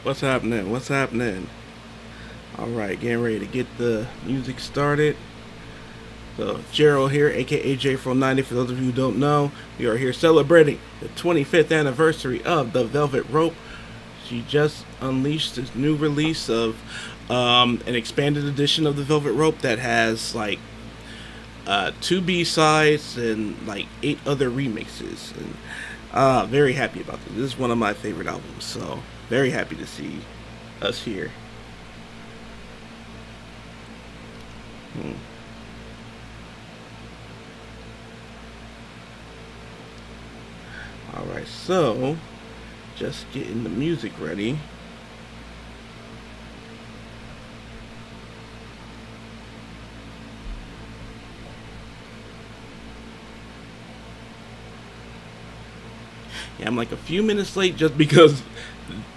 What's happening? What's happening? Alright, getting ready to get the music started. So, Gerald here, aka J490. For those of you who don't know, we are here celebrating the 25th anniversary of the Velvet Rope. She just unleashed this new release of an expanded edition of the Velvet Rope that has like two B-sides and like 8 other remixes. And very happy about this. This is one of my favorite albums, so very happy to see us here. Hmm. Alright, so just getting the music ready. Yeah, I'm like a few minutes late just because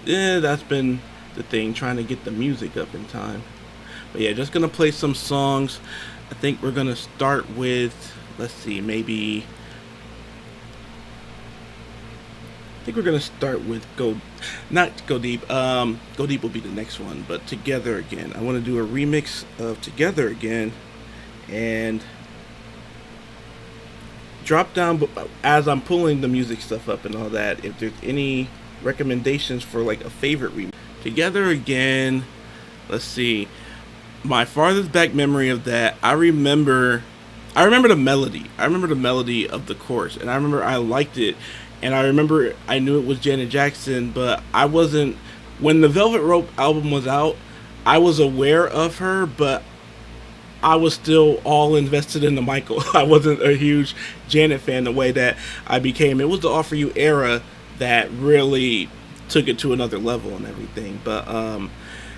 that's been the thing, trying to get the music up in time. But yeah, just gonna play some songs. I think we're gonna start with, let's see, maybe I think we're gonna start with not Go Deep. Go Deep will be the next one, but Together Again. I want to do a remix of Together Again, and drop down as I'm pulling the music stuff up and all that. If there's any recommendations for like a favorite remix, Together Again. Let's see. My farthest back memory of that, I remember the melody. I remember the melody of the chorus, and I remember I liked it, and I remember I knew it was Janet Jackson, but I wasn't, when the Velvet Rope album was out, I was aware of her, but I was still all invested in the Michael. I wasn't a huge Janet fan the way that I became. It was the All For You era that really took it to another level and everything. But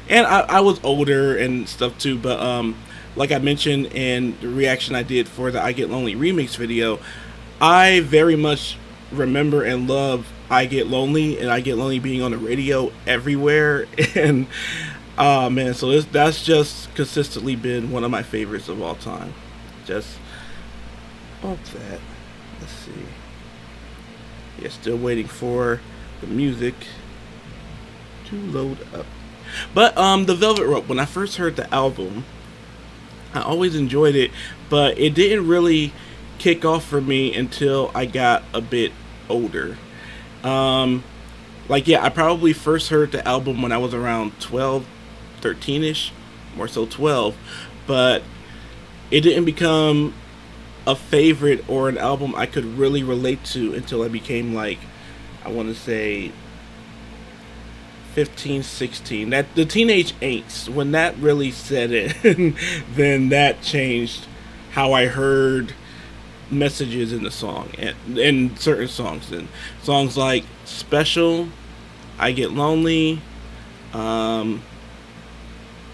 and I was older and stuff too, but like I mentioned in the reaction I did for the I Get Lonely remix video, I very much remember and love I Get Lonely, and I Get Lonely being on the radio everywhere. And oh man, so that's just consistently been one of my favorites of all time. Just bump that. Let's see. Yeah, still waiting for the music to load up. But the Velvet Rope, when I first heard the album, I always enjoyed it, but it didn't really kick off for me until I got a bit older. Like yeah, I probably first heard the album when I was around 12, 13ish, more so 12, but it didn't become a favorite or an album I could really relate to until I became like, I want to say 15, 16. That the teenage angst, when that really set in, then that changed how I heard messages in the song, and in certain songs, and songs like Special, I Get Lonely,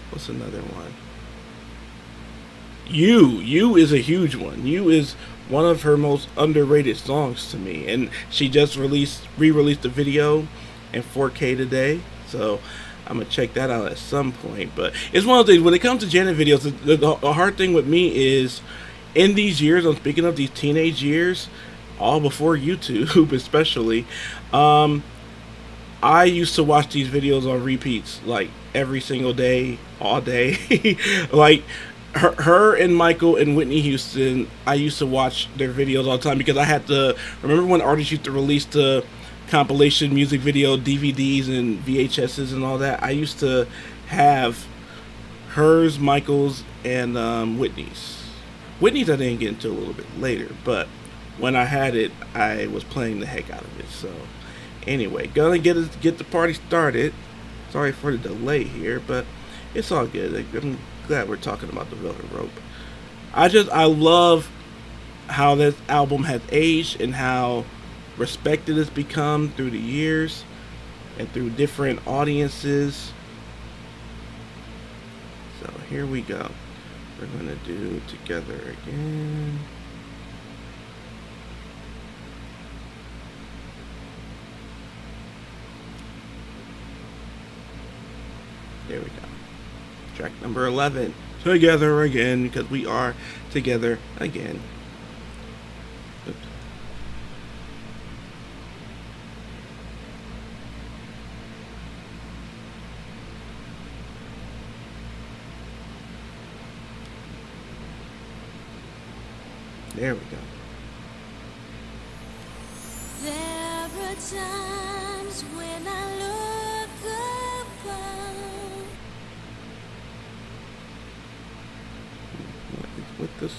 what's another one? You is a huge one. You is one of her most underrated songs to me, and she just re-released the video in 4K today, so I'm gonna check that out at some point. But it's one of the things when it comes to Janet videos. The hard thing with me is, in these years, I'm speaking of these teenage years, all before YouTube, especially. I used to watch these videos on repeats like every single day, all day. Like her and Michael and Whitney Houston, I used to watch their videos all the time because I had to remember when artists used to release the compilation music video DVDs and VHSs and all that. I used to have hers, Michael's, and Whitney's. Whitney's I didn't get into a little bit later, but when I had it, I was playing the heck out of it. So anyway, gonna get the party started. Sorry for the delay here, but it's all good. I'm glad we're talking about the Velvet Rope. I love how this album has aged and how respected it's become through the years and through different audiences. So here we go. We're gonna do Together Again. There we go. Track number 11. Together Again, because we are together again. There we go. There are times when I look around. What is with this?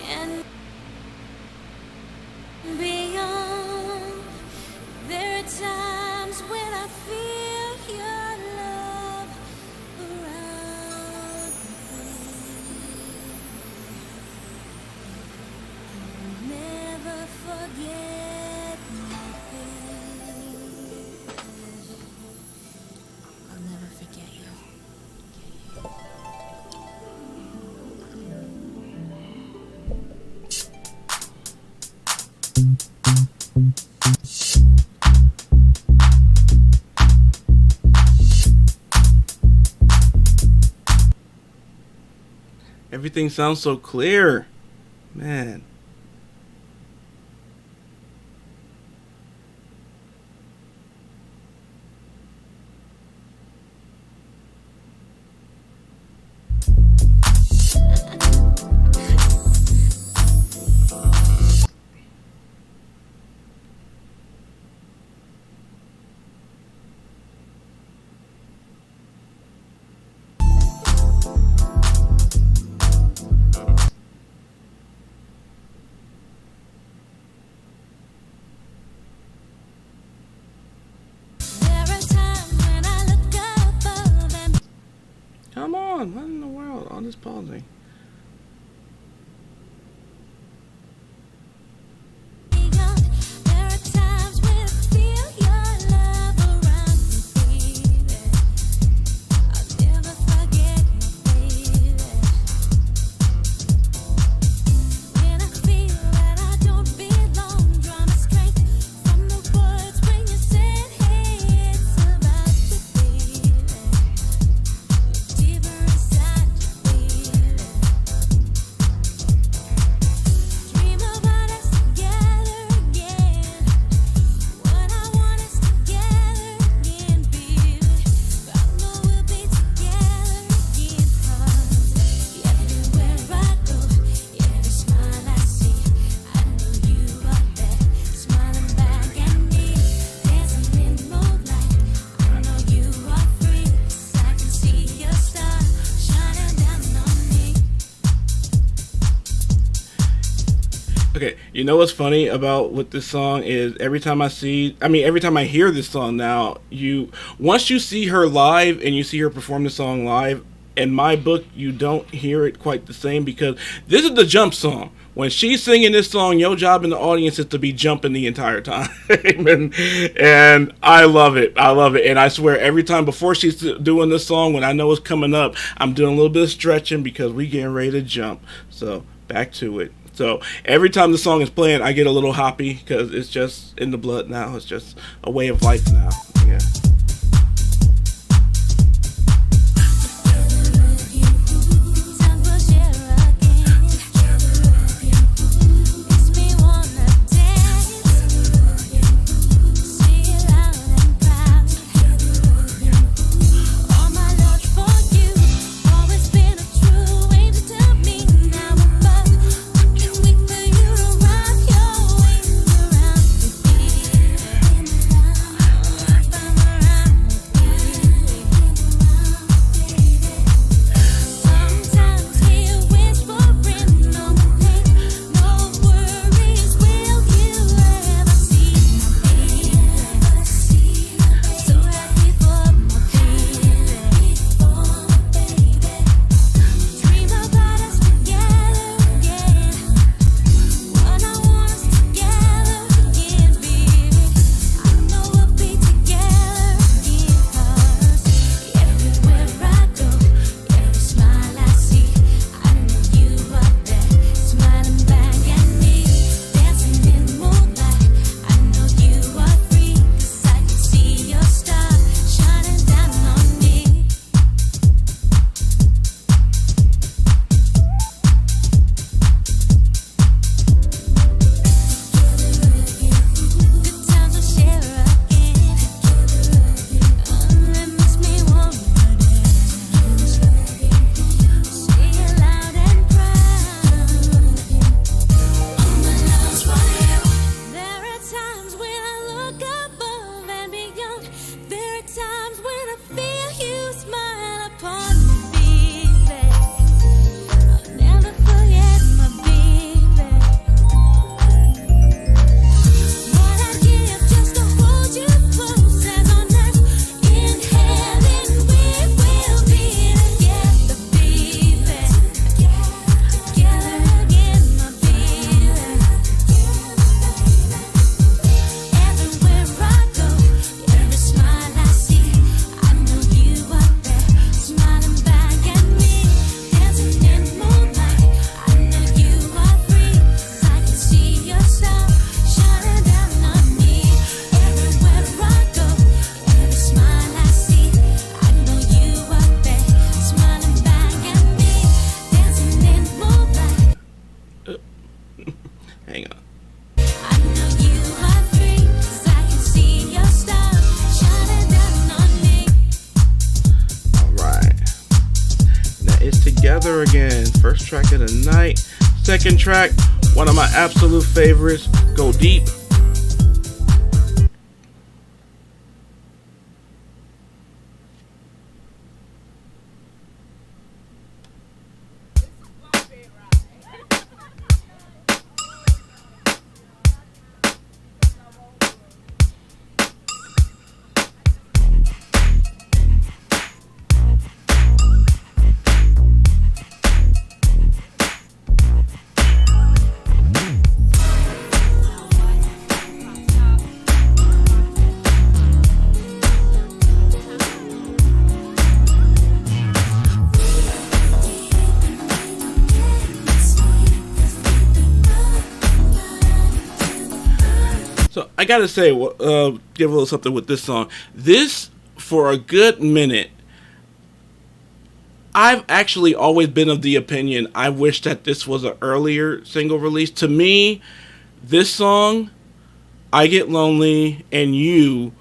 And beyond, there are times when I feel your love around me. Never forget my pain. I'll never forget you. Everything sounds so clear. Man. There are times when I look above and Come on. What in the world? All this pausing. beyond. There are times when I feel your love around me, baby. I'll never forget my baby. When I feel that I don't belong, draw my strength from the words when you said, hey, it's about you, baby. Deeper inside you, baby. Dream about us together again. What I want is together again, baby. I know we'll be together again, 'cause everywhere I go, every smile I see, I know you are there, smiling back at me, dancing in moonlight. I know you are free, 'cause I can see your star shining down on me. Okay, you know what's funny about with this song is every time I hear this song now, once you see her live and you see her perform the song live, in my book, you don't hear it quite the same because this is the jump song. When she's singing this song, your job in the audience is to be jumping the entire time. And I love it. I love it. And I swear, every time before she's doing this song, when I know it's coming up, I'm doing a little bit of stretching because we getting ready to jump. So back to it. So every time the song is playing, I get a little hoppy because it's just in the blood now. It's just a way of life now. Yeah. Time will share again. Makes me wanna dance. See it loud and proud. All my love for you, always been a true angel to me. Now above, I can't wait for you to wrap your wings around me, baby. Hang on. I know you are free, 'cause I can see your star shining down on me. Alright. Now it's Together Again. First track of the night. Second track, one of my absolute favorites, Go Deep. So I gotta say, give a little something with this song. This, for a good minute, I've actually always been of the opinion I wish that this was an earlier single release. To me, this song, I Get Lonely, and You,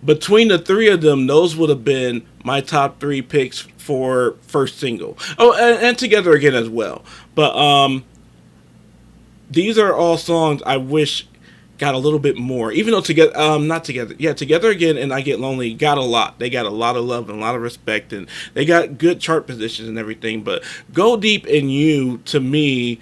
between the three of them, those would have been my top three picks for first single. Oh, and Together Again as well. But these are all songs I wish got a little bit more. Even though Together Again and I Get Lonely got a lot. They got a lot of love and a lot of respect, and they got good chart positions and everything. But Go Deep and You, to me,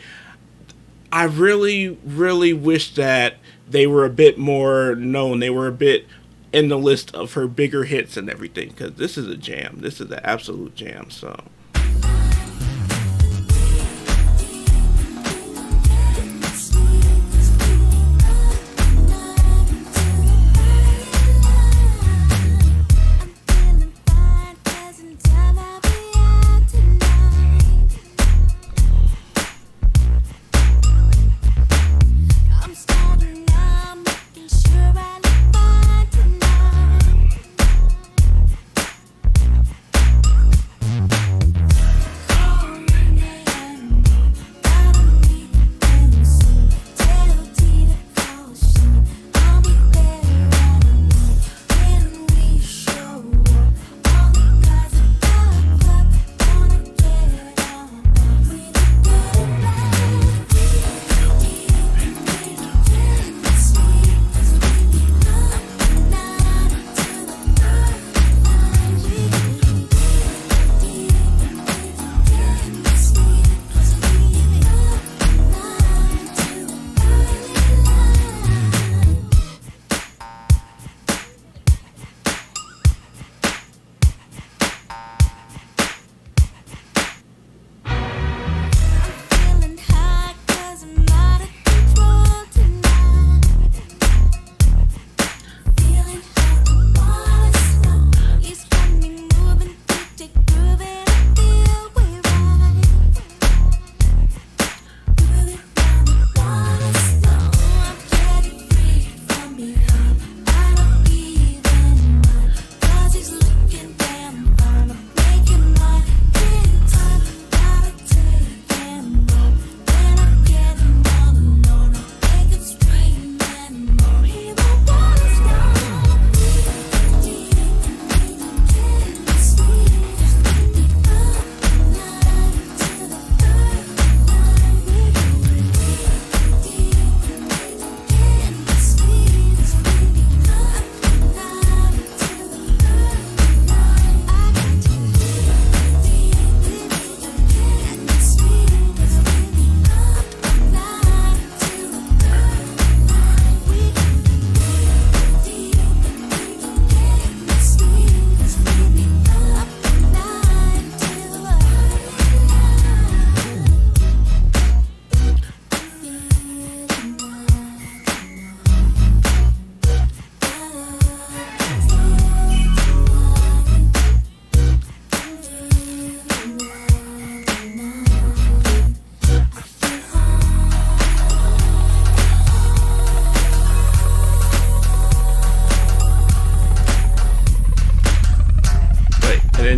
I really, really wish that they were a bit more known. They were a bit in the list of her bigger hits and everything, because this is a jam. This is an absolute jam. So.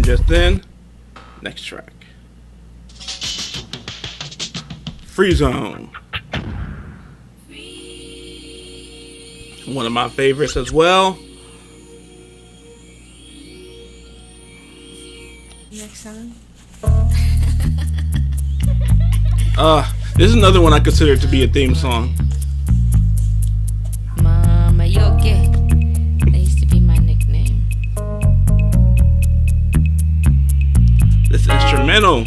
Just then, next track. Free Zone. One of my favorites as well. Next song. This is another one I consider to be a theme song. Mama, you okay? That used to be my nickname. This instrumental.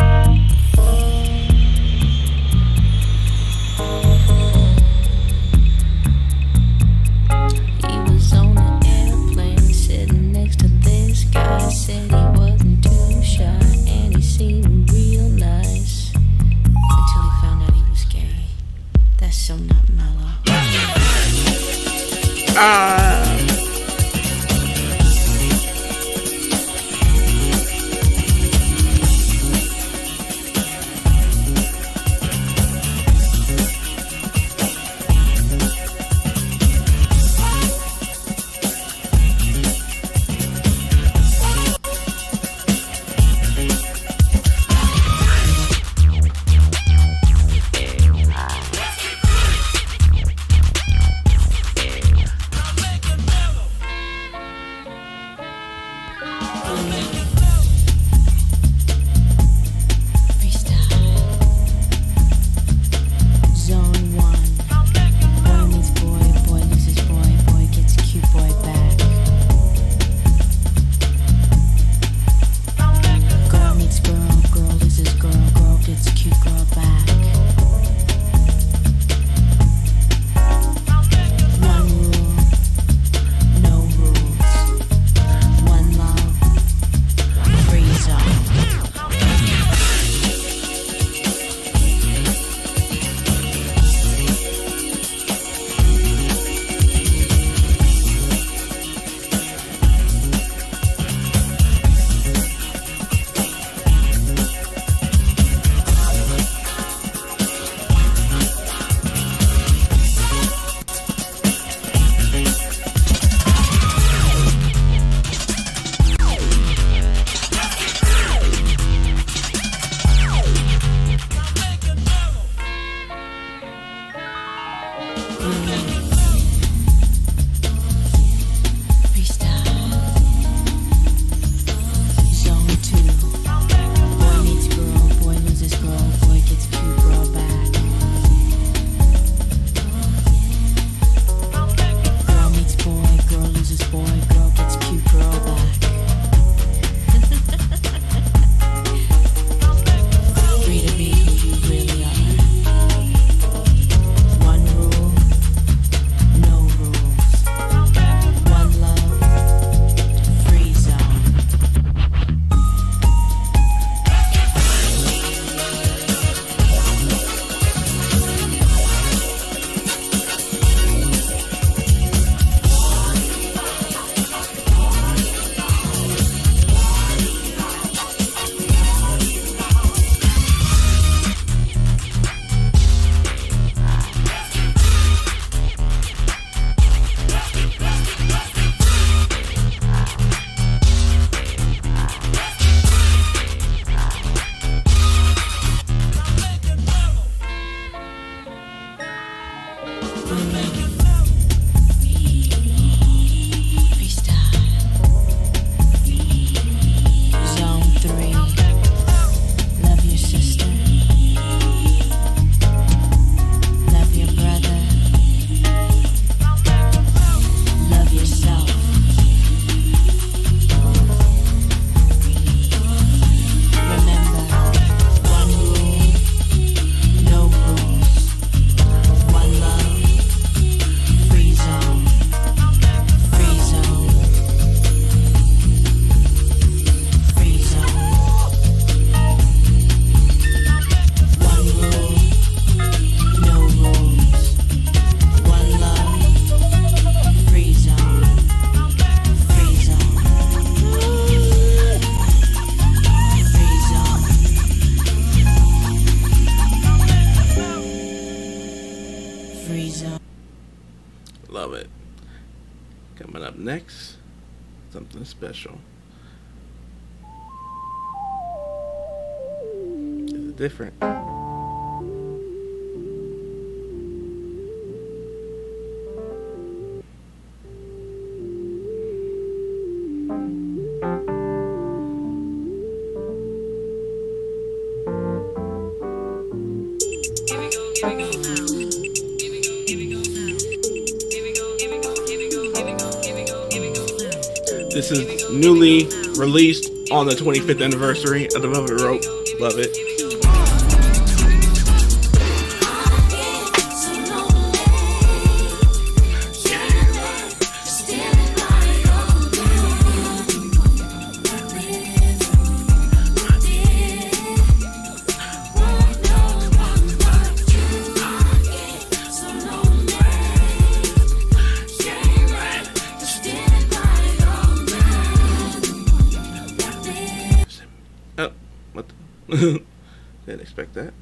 He was on an airplane sitting next to this guy. Said he wasn't too shy and he seemed real nice. Until he found out he was gay. That's so not mellow. Love it. Coming up next, something special. It's different. This is newly released on the 25th anniversary of the Velvet Rope. Love it. Oh, what the? Didn't expect that.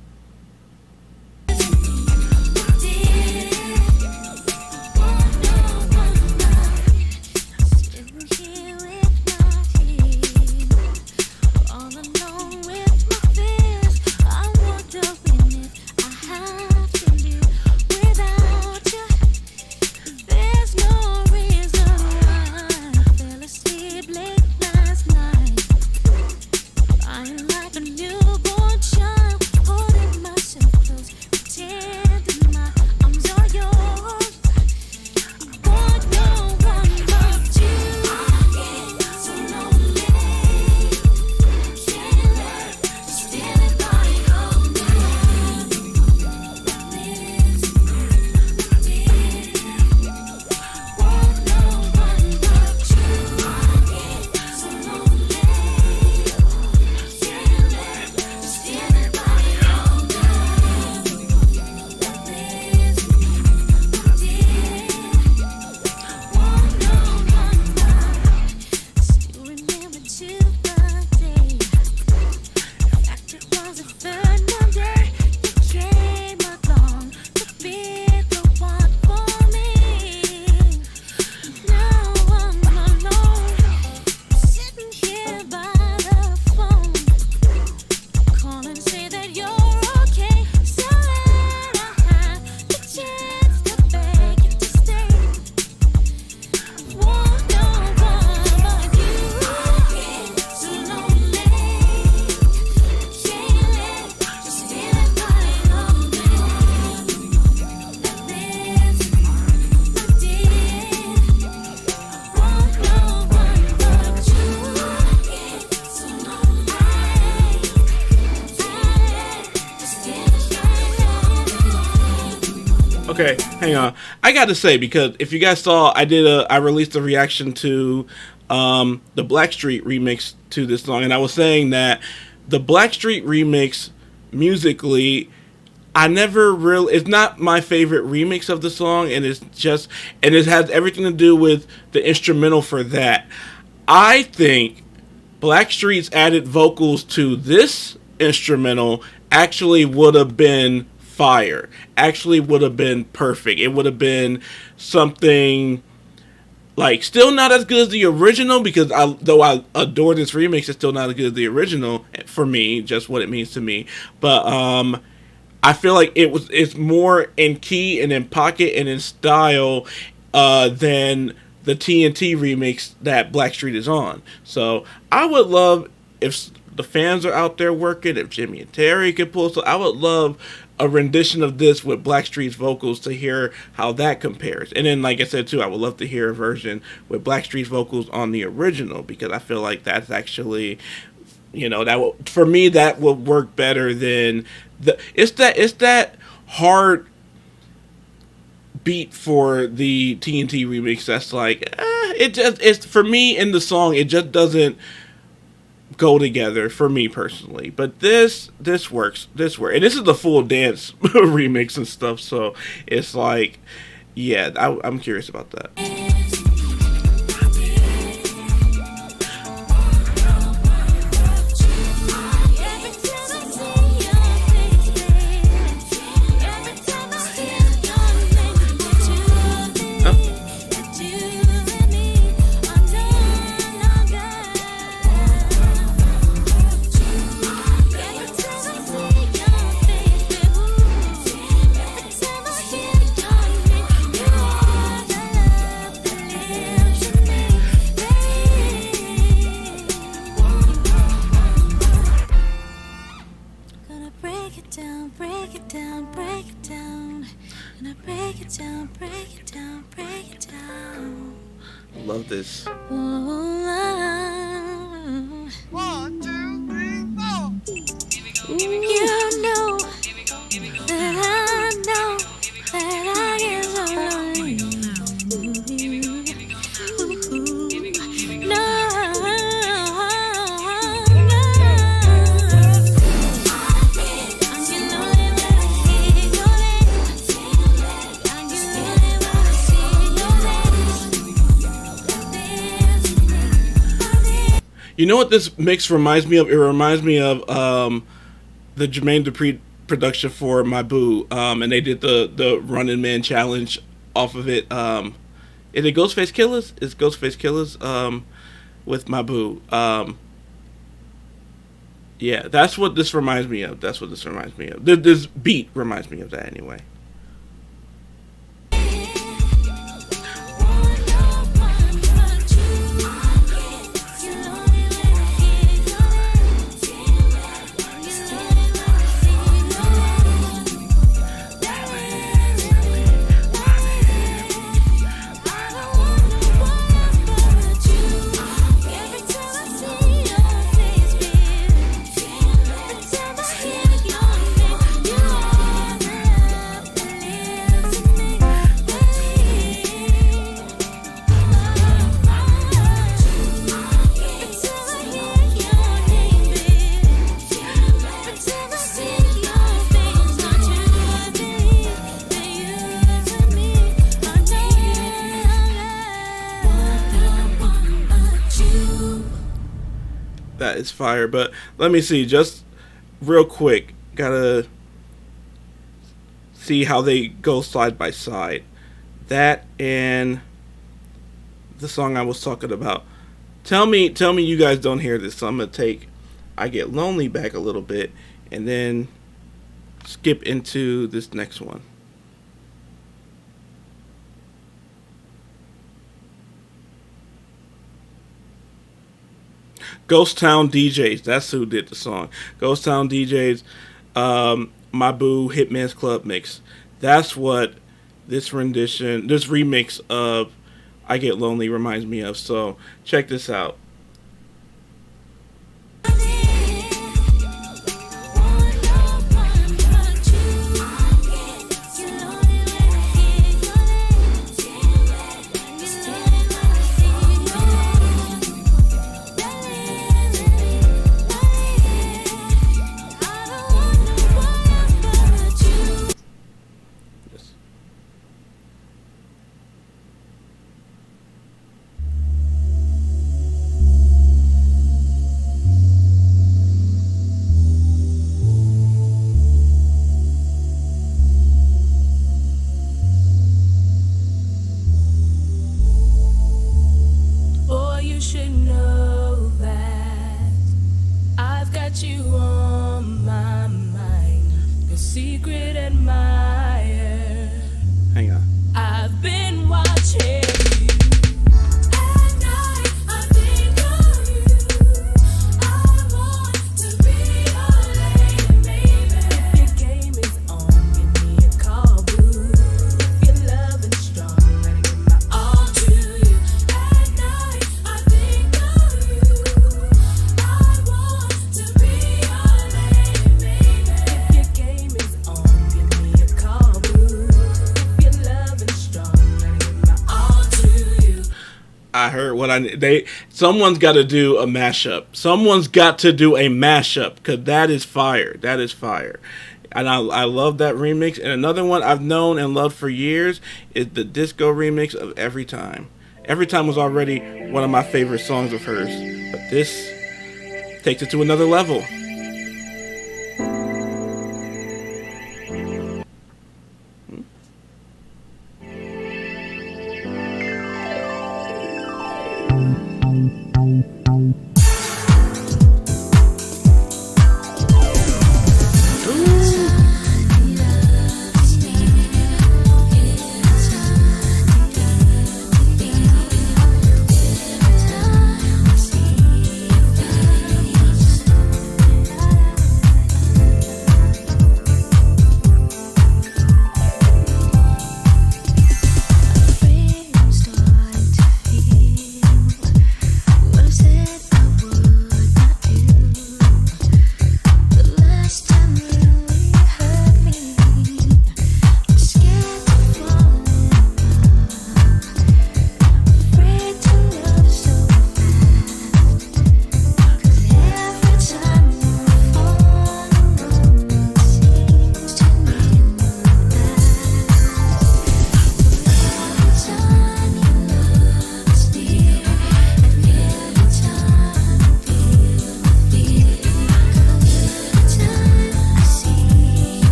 Okay, hang on. I got to say, because if you guys saw, I released a reaction to the Blackstreet remix to this song, and I was saying that the Blackstreet remix musically, it's not my favorite remix of the song, and it has everything to do with the instrumental for that. I think Blackstreet's added vocals to this instrumental actually would have been fire. Actually would have been perfect. It would have been something like still not as good as the original, because though I adore this remix, it's still not as good as the original for me, just what it means to me. But I feel like it's more in key and in pocket and in style than the TNT remix that Blackstreet is on. So I would love, if the fans are out there working, if Jimmy and Terry could pull, so I would love a rendition of this with Blackstreet's vocals to hear how that compares. And then, like I said too, I would love to hear a version with Blackstreet's vocals on the original, because I feel like that's actually, for me, that would work better than it's that hard beat for the TNT remix that's like it's for me in the song, it just doesn't go together for me personally. But this works, and this is the full dance remix and stuff, so it's like, yeah, I'm curious about that. break it down, and I break it down, break it down, break it down. Love this. Whoa, you know that I know that I get so lonely. No, You know what this mix reminds me of? It reminds me of the Jermaine Dupri production for My Boo, and they did the Running Man challenge off of it. Is it Ghostface Killers? It's Ghostface Killers with My Boo. Yeah, that's what this reminds me of. That's what this reminds me of. This beat reminds me of that anyway. That is fire. But let me see, just real quick, gotta see how they go side by side. That and the song I was talking about. Tell me you guys don't hear this, so I'm gonna take I Get Lonely back a little bit and then skip into this next one. Ghost Town DJs, that's who did the song. Ghost Town DJs, My Boo, Hitman's Club Mix. That's what this rendition, this remix of I Get Lonely reminds me of. So check this out. Boy, you should know that I've got you on my mind. Your secret admirer. Hang on. I've been watching you. At night, I think of you. I want to be your lady, baby. Your game is on, give me a call, boo. If you're loving strong, let me give my all to you. At night, I think of you. I want to be your lady, baby. If your game is on, give me a call, boo. If you're loving strong, let me give my all to you. I heard what someone's got to do a mashup. Someone's got to do a mashup because that is fire. That is fire. And I love that remix. And another one I've known and loved for years is the disco remix of Every Time. Every Time was already one of my favorite songs of hers. But this takes it to another level.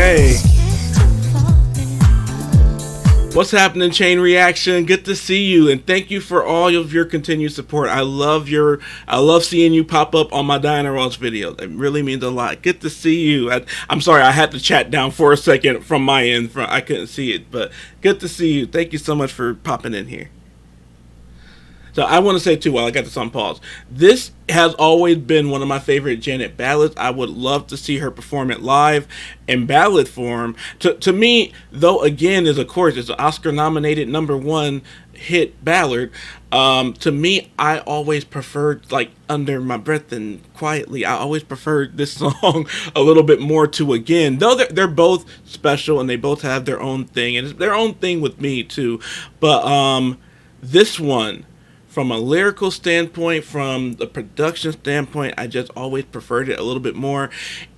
Okay. What's happening, Chain Reaction? Good to see you, and thank you for all of your continued support. I love seeing you pop up on my Diana Ross videos. It really means a lot. Good to see you. I'm sorry, I had to chat down for a second from my end. I couldn't see it, but good to see you. Thank you so much for popping in here. So I want to say too, while I got this on pause, this has always been one of my favorite Janet ballads. I would love to see her perform it live in ballad form. To me, though, again, is of course it's an Oscar-nominated #1 hit ballad. To me, I always preferred, like, Under My Breath and Quietly. I always preferred this song a little bit more to Again. Though they're both special and they both have their own thing, and it's their own thing with me too. But this one, from a lyrical standpoint, from the production standpoint, I just always preferred it a little bit more.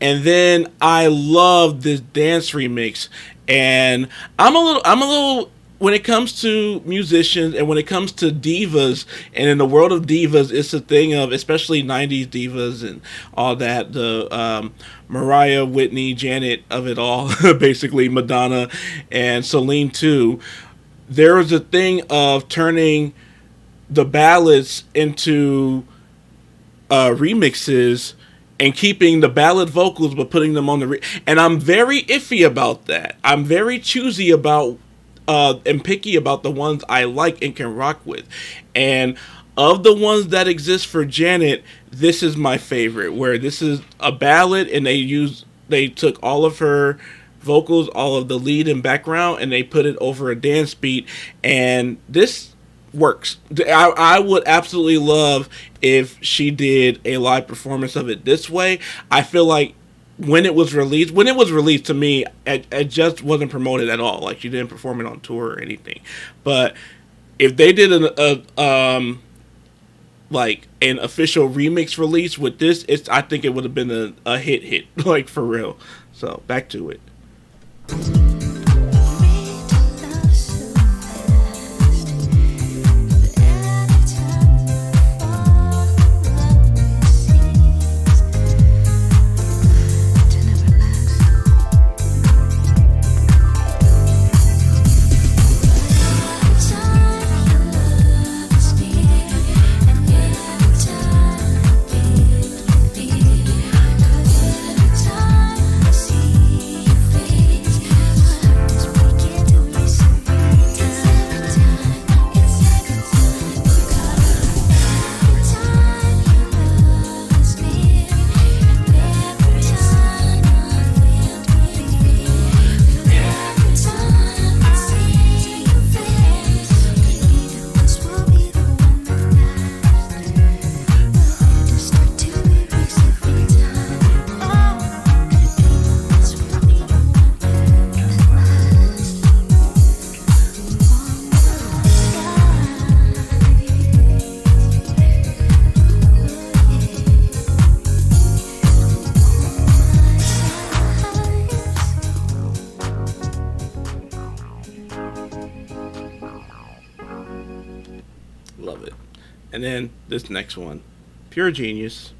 And then I love this dance remix. And I'm a little when it comes to musicians and when it comes to divas, and in the world of divas, it's a thing of, especially 90s divas and all that, the Mariah, Whitney, Janet of it all, basically Madonna and Celine too. There was a thing of turning the ballads into remixes and keeping the ballad vocals but putting them on the and I'm very iffy about that. I'm very choosy about and picky about the ones I like and can rock with. And of the ones that exist for Janet, this is my favorite, where this is a ballad and they took all of her vocals, all of the lead and background, and they put it over a dance beat, and this works. I would absolutely love if she did a live performance of it this way. I feel like when it was released to me, it just wasn't promoted at all. Like, she didn't perform it on tour or anything. But if they did like an official remix release with this, I think it would have been a hit, like, for real. So back to it. Love it. And then this next one, Pure Genius.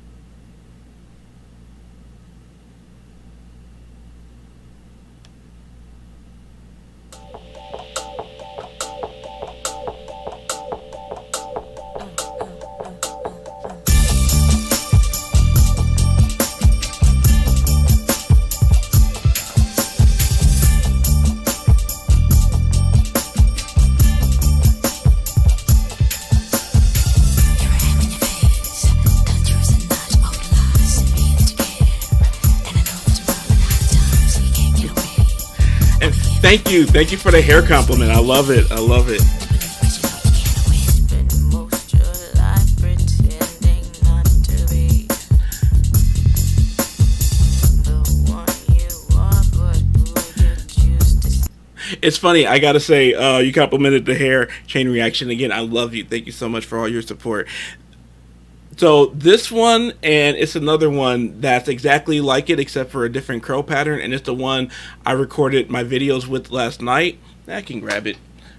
Thank you for the hair compliment. I love it. It's funny, I gotta say, you complimented the hair. Chain Reaction again. I love you. Thank you so much for all your support. So this one, and it's another one that's exactly like it except for a different curl pattern, and it's the one I recorded my videos with last night. I can grab it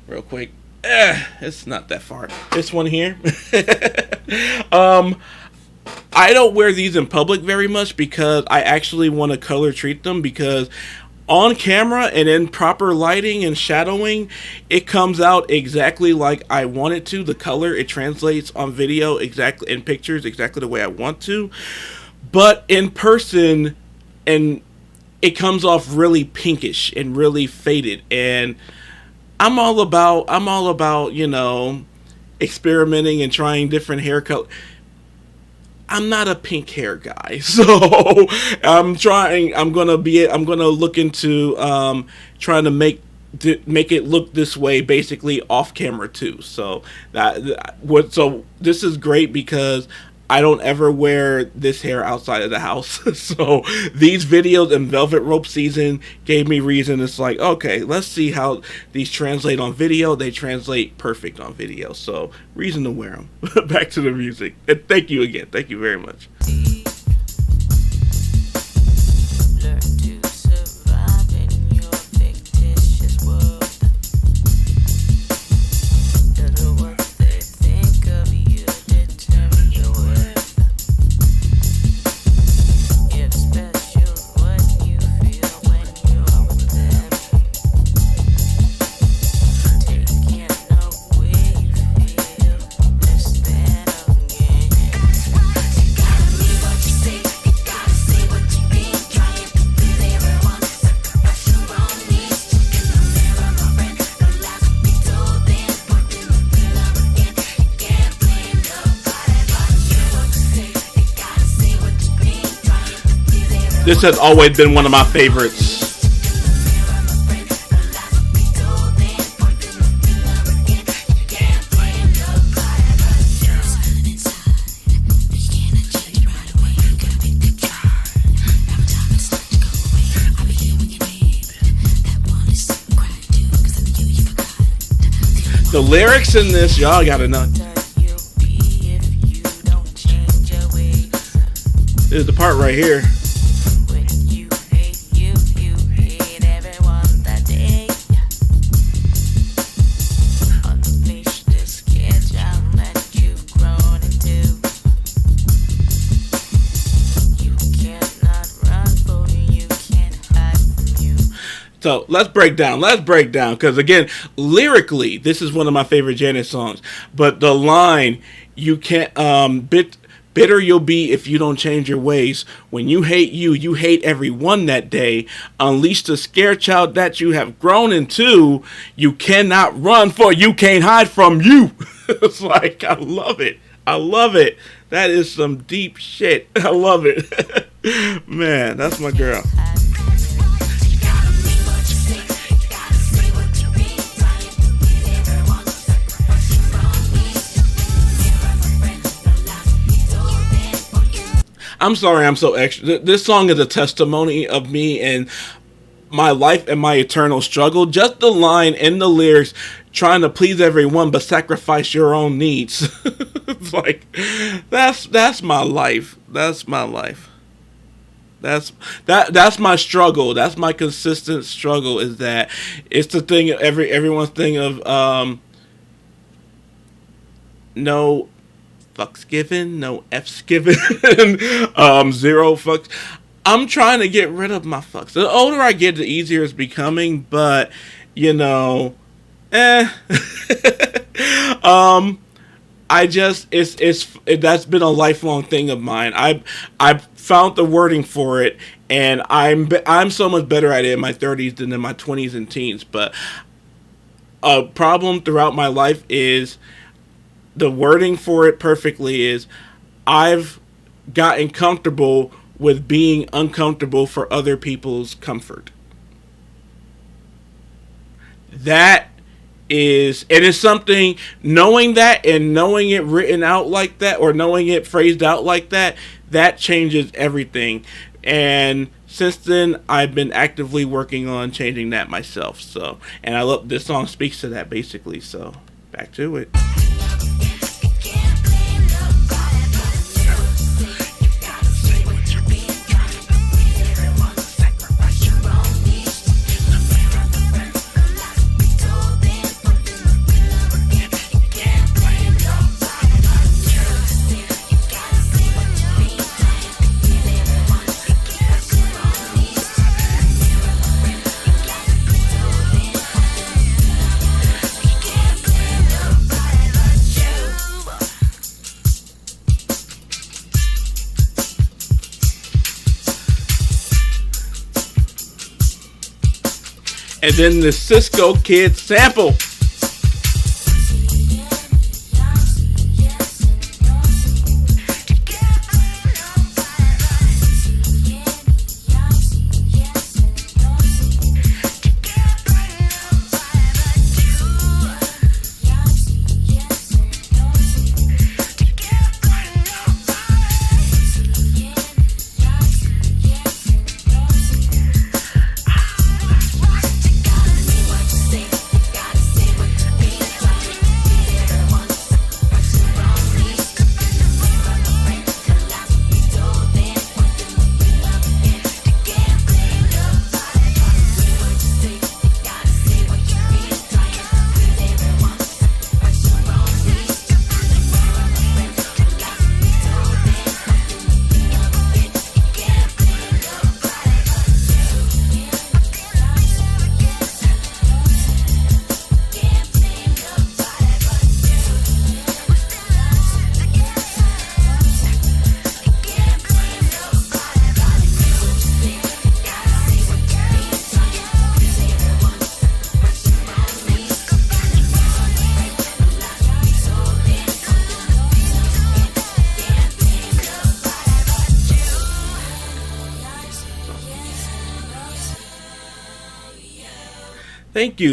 real quick. It's not that far. This one here. I don't wear these in public very much because I actually want to color treat them, because on camera and in proper lighting and shadowing, it comes out exactly like I want it to. The color, it translates on video exactly, in pictures exactly the way I want to. But in person, and it comes off really pinkish and really faded. And I'm all about, you know, experimenting and trying different hair colors. I'm not a pink hair guy, so I'm gonna look into trying to make it look this way, basically off camera too. So this is great because I don't ever wear this hair outside of the house. So these videos and Velvet Rope Season gave me reason. It's like, okay, let's see how these translate on video. They translate perfect on video. So reason to wear them. Back to the music. And thank you again. Thank you very much. Learn to survive in your fictitious world. Doesn't what they think of you determine your worth. It's special what you feel when you're with them. Taking away you feel less than again. You gotta mean what you say, you gotta say what you mean. Trying to please everyone, sacrifice your own needs. Look in the mirror, my friend, the lies we told then. Put in the pillow again, you can't blame nobody but you. What you say, you gotta say what you mean. Trying to please everyone. This has always been one of my favorites. The lyrics in this, y'all gotta know. This is the part right here. When you hate everyone that day. Unleash this kid child that you've grown into. You cannot run for you can't hide from you. So let's break down, because again, lyrically, this is one of my favorite Janet songs. But the line, you can't, bitter you'll be if you don't change your ways. When you hate everyone that day. Unleash the scare child that you have grown into. You cannot run, for you can't hide from you. It's like, I love it. That is some deep shit. I love it. Man, that's my girl. You gotta mean what you say, you gotta say what you mean. Trying to please everyone, sacrifice your own needs. Mirror, my friend, the lies we told then. Put in I'm sorry I'm so extra. This song is a testimony of me and my life and my eternal struggle. Just the line in the lyrics, trying to please everyone but sacrifice your own needs. It's like, that's my life. That's my life. That's my struggle. That's my consistent struggle, is that it's the thing, everyone's thing of no fucks given, no F's given, zero fucks. I'm trying to get rid of my fucks. The older I get, the easier it's becoming, but you know, I just that's been a lifelong thing of mine. I found the wording for it, and I'm so much better at it in my 30s than in my 20s and teens. But a problem throughout my life is the wording for it perfectly is I've gotten comfortable with being uncomfortable for other people's comfort. That is, it is something, knowing that and knowing it written out like that, or knowing it phrased out like that, that changes everything. And since then, I've been actively working on changing that myself. So, and I love, this song speaks to that basically. So, back to it. and then the Cisco Kid sample.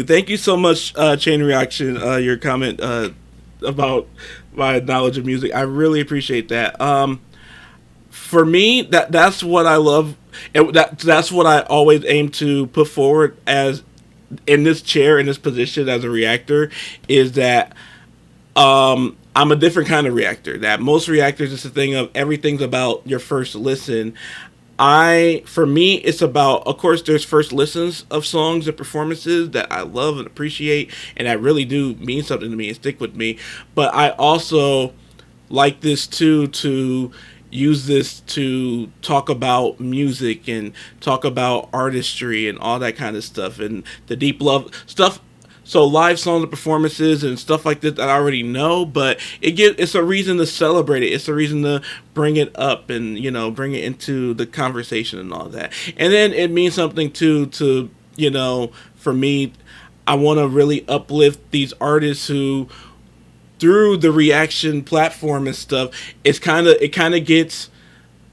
Thank you so much, Chain Reaction. Your comment about my knowledge of music, I really appreciate that. For me, that's what I love, and that's what I always aim to put forward as in this chair, in this position as a reactor, is that I'm a different kind of reactor. That most reactors is the thing of everything's about your first listen. For me, it's about, of course, there's first listens of songs and performances that I love and appreciate, and that really do mean something to me and stick with me. But I also like this too, to use this to talk about music and talk about artistry and all that kind of stuff and the deep love stuff. So live songs and performances and stuff like that I already know, but it's a reason to celebrate it. It's a reason to bring it up and, bring it into the conversation and all that. And then it means something too to, for me, I want to really uplift these artists who, through the reaction platform and stuff, it kind of gets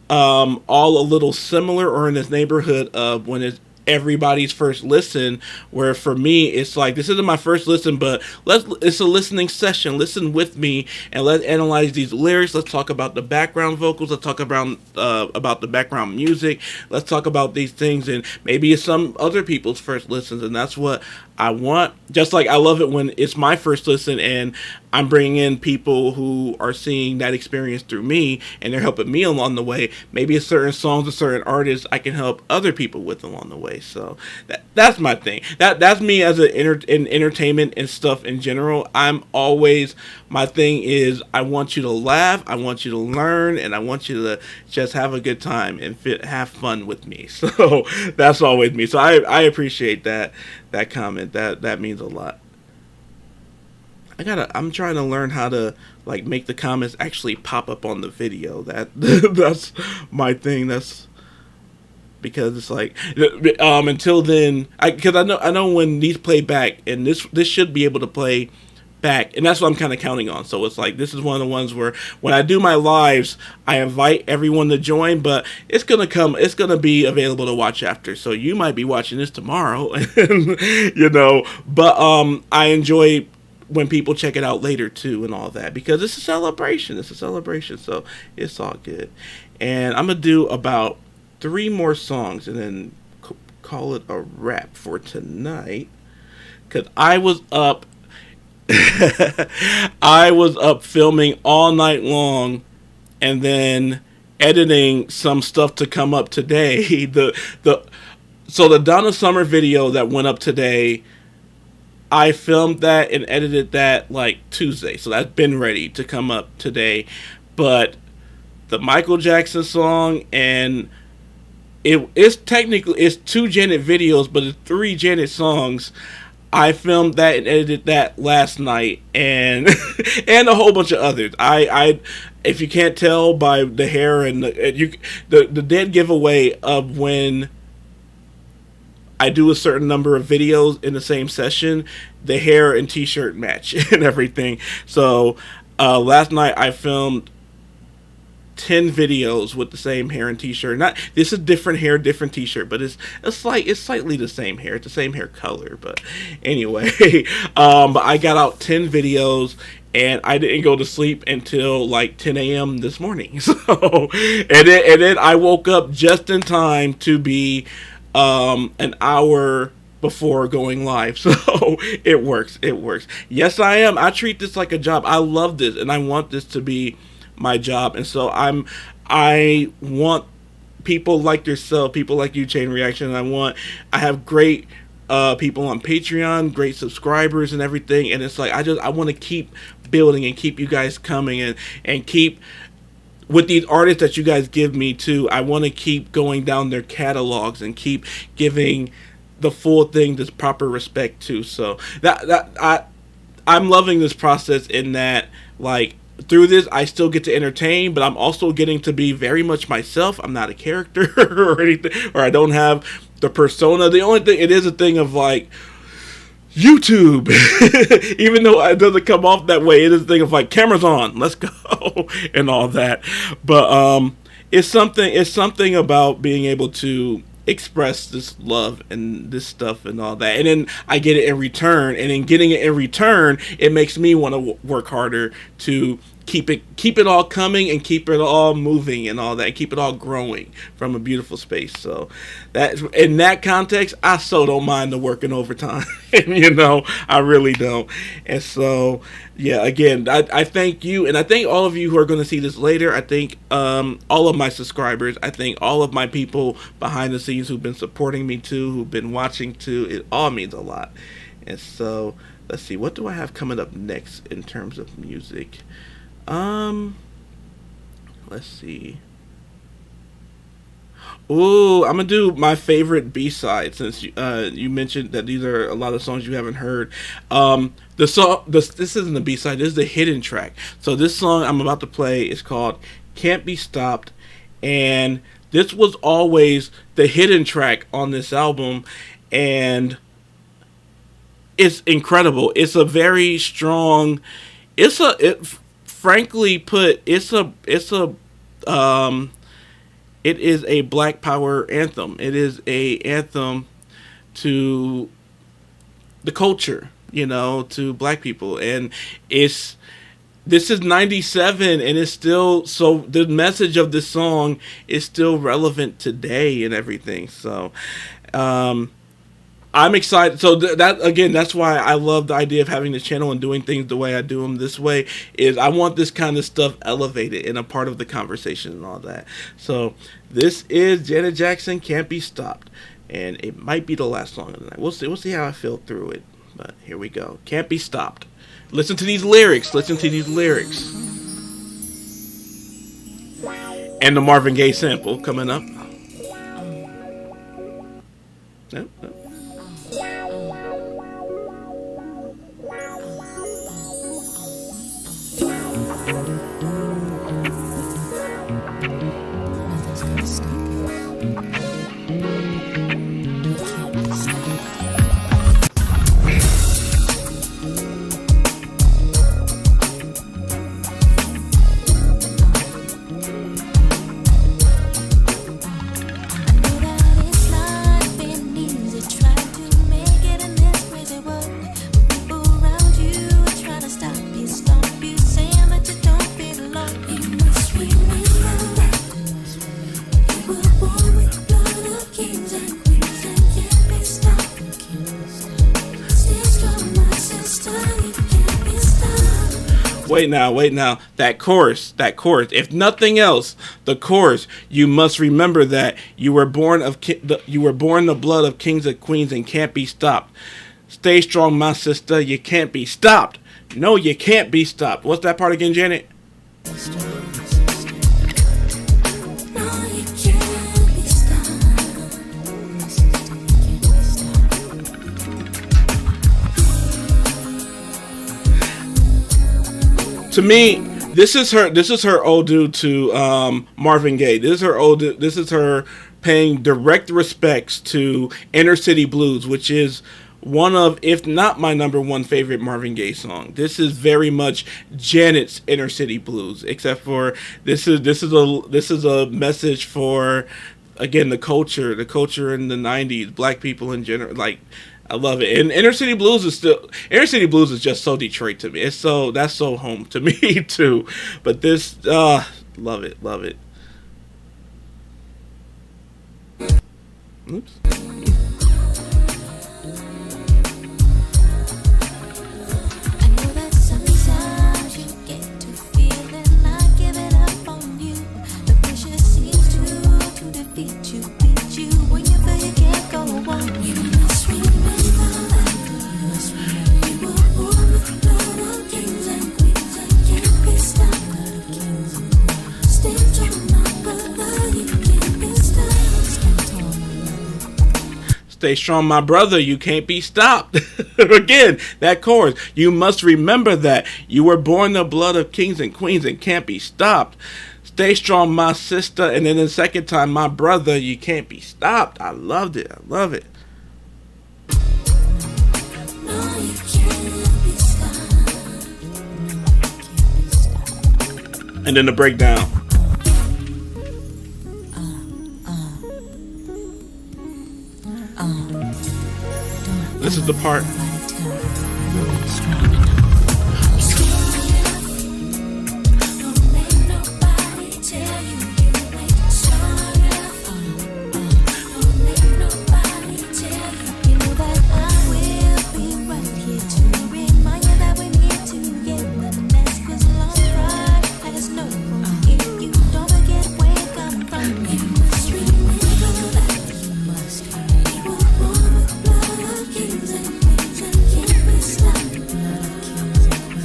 all a little similar or in this neighborhood of when it's everybody's first listen, where for me it's like, this isn't my first listen, but it's a listening session. Listen with me and let's analyze these lyrics. Let's talk about the background vocals. Let's talk about the background music. Let's talk about these things, and maybe it's some other people's first listens, and that's what I want. Just like I love it when it's my first listen and I'm bringing in people who are seeing that experience through me and they're helping me along the way. Maybe it's certain songs or certain artists I can help other people with along the way. So that's my thing. That's me as in entertainment and stuff in general. My thing is I want you to laugh, I want you to learn, and I want you to just have a good time and have fun with me. So that's always me. So I appreciate that comment. That means a lot. I'm trying to learn how to make the comments actually pop up on the video. That's my thing. That's because it's until then, because I know when these play back, and this should be able to play back, and that's what I'm kind of counting on. So it's this is one of the ones where when I do my lives, I invite everyone to join, but it's gonna be available to watch after. So you might be watching this tomorrow, but I enjoy when people check it out later too and all that, because it's a celebration. So it's all good. And I'm gonna do about 3 more songs and then call it a wrap for tonight, because I was up filming all night long and then editing some stuff to come up today. So the Donna Summer video that went up today, I filmed that and edited that Tuesday. So that's been ready to come up today. But the Michael Jackson song, and it's 2 Janet videos, but it's 3 Janet songs. I filmed that and edited that last night, and and a whole bunch of others. I if you can't tell by the hair and the dead giveaway of when I do a certain number of videos in the same session, the hair and t-shirt match and everything. So last night I filmed 10 videos with the same hair and t-shirt. Not this is different hair, different t-shirt, but it's slightly the same hair. It's the same hair color, but anyway, but I got out 10 videos and I didn't go to sleep until like 10 a.m. this morning. So and then I woke up just in time to be an hour before going live. So it works. Yes, I am. I treat this like a job. I love this and I want this to be my job. And so I want people like yourself, people like you, Chain Reaction. I have great people on Patreon, great subscribers and everything. And it's like I want to keep building and keep you guys coming and keep with these artists that you guys give me too. I want to keep going down their catalogs and keep giving the full thing this proper respect too. So I'm loving this process in that, like, through this I still get to entertain, but I'm also getting to be very much myself. I'm not a character or anything, or I don't have the persona. The only thing, it is a thing of like YouTube, even though it doesn't come off that way, it is a thing of like, cameras on, let's go, and all that. But it's something about being able to express this love and this stuff and all that, and then I get it in return, and in getting it in return, it makes me want to work harder to keep it all coming and keep it all moving and all that, and keep it all growing from a beautiful space. So that, in that context, I so don't mind the working overtime. You know, I really don't. And so yeah, again, I thank you, and I thank all of you who are going to see this later. I thank all of my subscribers. I thank all of my people behind the scenes who've been supporting me too, who've been watching too. It all means a lot. And so let's see, what do I have coming up next in terms of music? Let's see. Ooh, I'm gonna do my favorite B-side, since you mentioned that these are a lot of songs you haven't heard. This isn't the B-side, this is the hidden track. So this song I'm about to play is called Can't Be Stopped, and this was always the hidden track on this album, and it's incredible. It's a very strong, frankly put, it is a Black Power anthem. It is a anthem to the culture, you know, to Black people. And this is 97, and it's still, so the message of this song is still relevant today and everything. So I'm excited. So that, again, that's why I love the idea of having the channel and doing things the way I do them this way, is I want this kind of stuff elevated and a part of the conversation and all that. So this is Janet Jackson, Can't Be Stopped, and it might be the last song of the night. We'll see how I feel through it, but here we go. Can't Be Stopped. Listen to these lyrics. And the Marvin Gaye sample coming up. Nope. Wait now. That chorus. If nothing else, the chorus. You must remember that you were born the blood of kings and queens and can't be stopped. Stay strong, my sister. You can't be stopped. No, you can't be stopped. What's that part again, Janet? To me, this is her ode to Marvin Gaye. This is her paying direct respects to Inner City Blues, which is one of, if not my number one favorite Marvin Gaye song. This is very much Janet's Inner City Blues, except for this is a message for, again, the culture in the 90s, black people in general. Like, I love it. And Inner City Blues is just so Detroit to me. That's so home to me too. But this, love it. Oops. I know that sometimes you get to feeling like giving up on you. The pressure seems to defeat you, beat you when you feel you can't go on. You must remember that you were born with the blood of kings and queens and can't be stopped. Stay strong, my brother, you can't be stopped. Stay strong, my brother, you can't be stopped. Again, that chorus. You must remember that. You were born the blood of kings and queens and can't be stopped. Stay strong, my sister. And then the second time, my brother, you can't be stopped. I loved it. I love it. No, you can't be stopped. And then the breakdown. This is the part. Don't let nobody tell you you ain't strong enough. Don't let nobody tell you. You know that I will be right here to remind you that we're here together. That's 'cause long ride has no home if you don't forget where you come from. You must remember that you were born with blood of kings and queens and can't be stopped.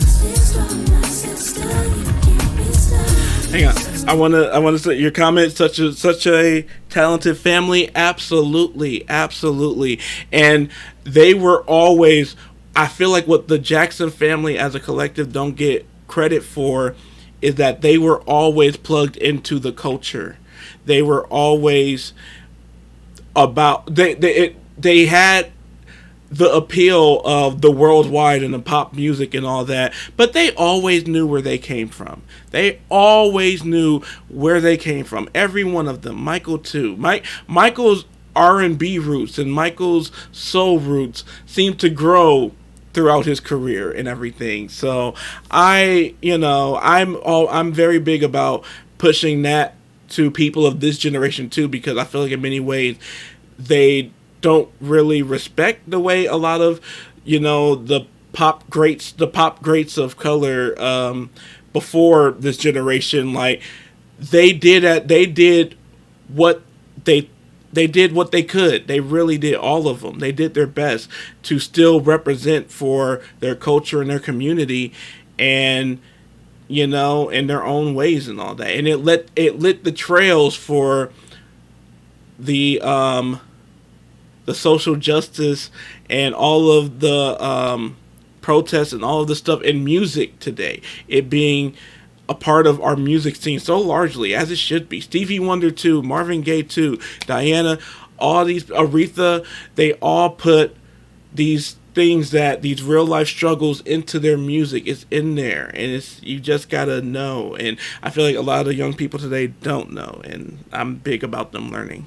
Stay strong, my sister, you can't be stopped. Hang on. I wanna say your comment. Such a talented family. Absolutely. And they were always. I feel like what the Jackson family as a collective don't get credit for is that they were always plugged into the culture. They were always about. They had the appeal of the worldwide and the pop music and all that, but they always knew where they came from. They always knew where they came from. Every one of them. Michael too. Michael's R&B roots and Michael's soul roots seem to grow throughout his career and everything. So I'm very big about pushing that to people of this generation too, because I feel like in many ways they don't really respect the way a lot of, the pop greats of color before this generation, like they did what they could. They really did. All of them. They did their best to still represent for their culture and their community, and in their own ways and all that. And it lit the trails for the social justice and all of the protests and all of the stuff in music today. It being a part of our music scene so largely, as it should be. Stevie Wonder too, Marvin Gaye too, Diana, all these, Aretha, they all put these things, these real life struggles into their music. It's in there, and you just gotta know. And I feel like a lot of young people today don't know, and I'm big about them learning.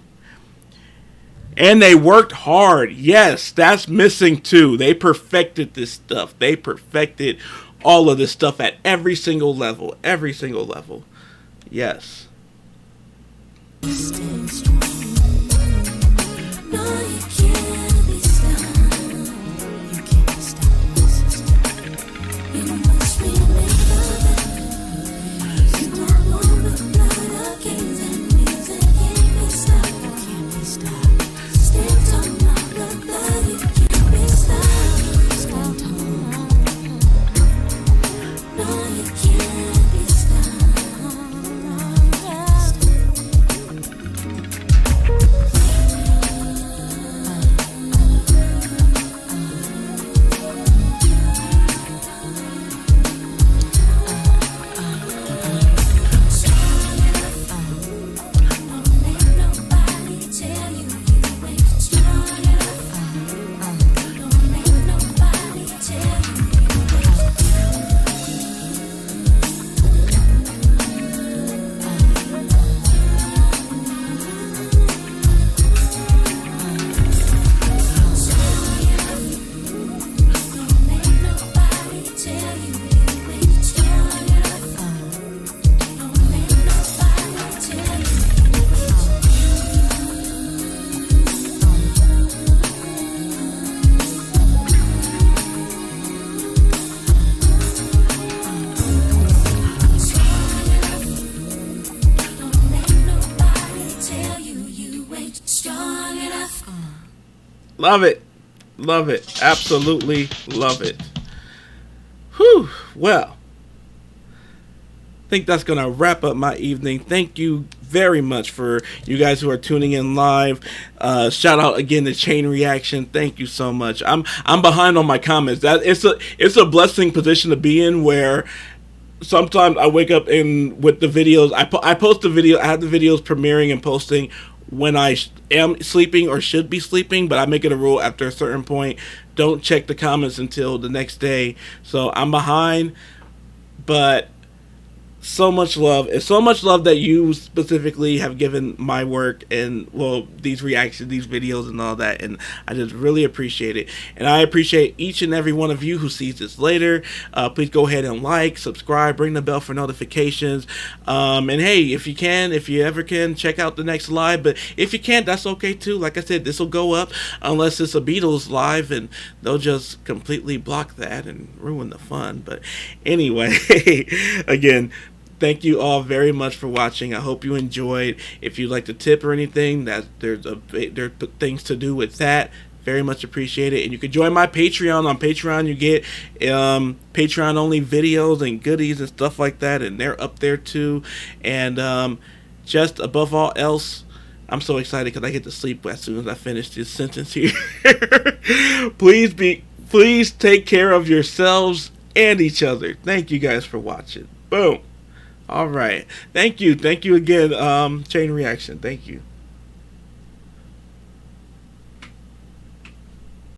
And they worked hard. Yes, that's missing too. They perfected this stuff. They perfected all of this stuff at every single level. Every single level. Yes. Stay strong. No, you can't be stopped. You can't be stopped, my sister. You must remember that you were born with blood of kings and queens and can't be stopped. You can't be stopped. Stay strong, my brother. You can't be stopped. Stay strong. No, you can't be stopped. Love it. Love it. Absolutely love it. Whew. Well, I think that's going to wrap up my evening. Thank you very much for you guys who are tuning in live. Shout out again to Chain Reaction. Thank you so much. I'm behind on my comments. That it's a blessing position to be in, where sometimes I wake up in with the videos. I post the video. I have the videos premiering and posting when I am sleeping or should be sleeping, but I make it a rule after a certain point, don't check the comments until the next day. So I'm behind, but so much love, and so much love that you specifically have given my work and, well, these reactions, these videos and all that, and I just really appreciate it. And I appreciate each and every one of you who sees this later. Please go ahead and like, subscribe, ring the bell for notifications, and hey, if you ever can, check out the next live. But if you can't, that's okay too. Like I said, this will go up unless it's a Beatles live, and they'll just completely block that and ruin the fun. But anyway, again, thank you all very much for watching. I hope you enjoyed. If you'd like to tip or anything, there's things to do with that. Very much appreciate it. And you can join my Patreon. On Patreon, you get Patreon only videos and goodies and stuff like that, and they're up there too. And just above all else, I'm so excited because I get to sleep as soon as I finish this sentence here. Please take care of yourselves and each other. Thank you guys for watching. Boom. All right. Thank you. Thank you again, Chain Reaction. Thank you.